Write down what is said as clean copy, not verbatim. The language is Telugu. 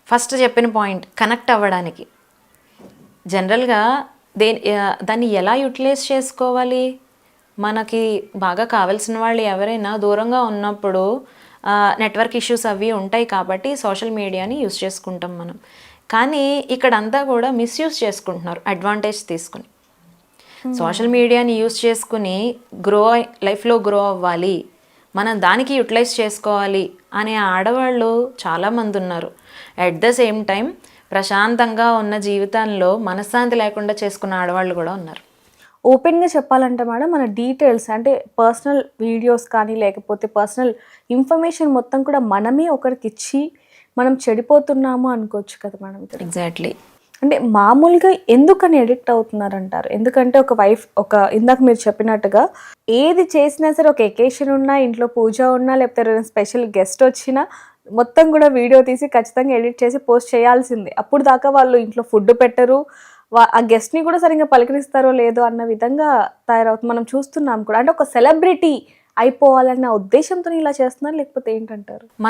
ఫస్ట్ చెప్పిన పాయింట్ కనెక్ట్ అవ్వడానికి. జనరల్గా దాన్ని ఎలా యూటిలైజ్ చేసుకోవాలి? మనకి బాగా కావాల్సిన వాళ్ళు ఎవరైనా దూరంగా ఉన్నప్పుడు నెట్వర్క్ ఇష్యూస్ అవి ఉంటాయి కాబట్టి సోషల్ మీడియాని యూస్ చేసుకుంటాం మనం. కానీ ఇక్కడంతా కూడా మిస్యూజ్ చేసుకుంటున్నారు అడ్వాంటేజ్ తీసుకుని. సోషల్ మీడియాని యూస్ చేసుకుని లైఫ్లో గ్రో అవ్వాలి, మనం దానికి యూటిలైజ్ చేసుకోవాలి అనే ఆడవాళ్ళు చాలామంది ఉన్నారు. అట్ ద సేమ్ టైం ప్రశాంతంగా ఉన్న జీవితంలో మనశ్శాంతి లేకుండా చేసుకున్న ఆడవాళ్ళు కూడా ఉన్నారు. ఓపెన్గా చెప్పాలంటే మేడం, మన డీటెయిల్స్ అంటే పర్సనల్ వీడియోస్ కానీ లేకపోతే పర్సనల్ ఇన్ఫర్మేషన్ మొత్తం కూడా మనమే ఒకరికి ఇచ్చి మనం చెడిపోతున్నాము అనుకోవచ్చు కదా మేడం. ఎగ్జాక్ట్లీ. అంటే మామూలుగా ఎందుకని ఎడిక్ట్ అవుతున్నారంటారు? ఎందుకంటే ఇందాక మీరు చెప్పినట్టుగా ఏది చేసినా సరే, ఒక ఎకేషన్ ఉన్నా, ఇంట్లో పూజ ఉన్నా, లేకపోతే స్పెషల్ గెస్ట్ వచ్చినా మొత్తం కూడా వీడియో తీసి ఖచ్చితంగా ఎడిట్ చేసి పోస్ట్ చేయాల్సిందే. అప్పుడు దాకా వాళ్ళు ఇంట్లో ఫుడ్ పెట్టరు, ఆ గెస్ట్ని కూడా సరిగ్గా పలకరిస్తారో లేదో అన్న విధంగా తయారవుతుంది. మనం చూస్తున్నాం కూడా. అంటే ఒక సెలబ్రిటీ అయిపోవాలన్న ఉద్దేశంతో ఇలా చేస్తున్నారు, లేకపోతే ఏంటంటారు?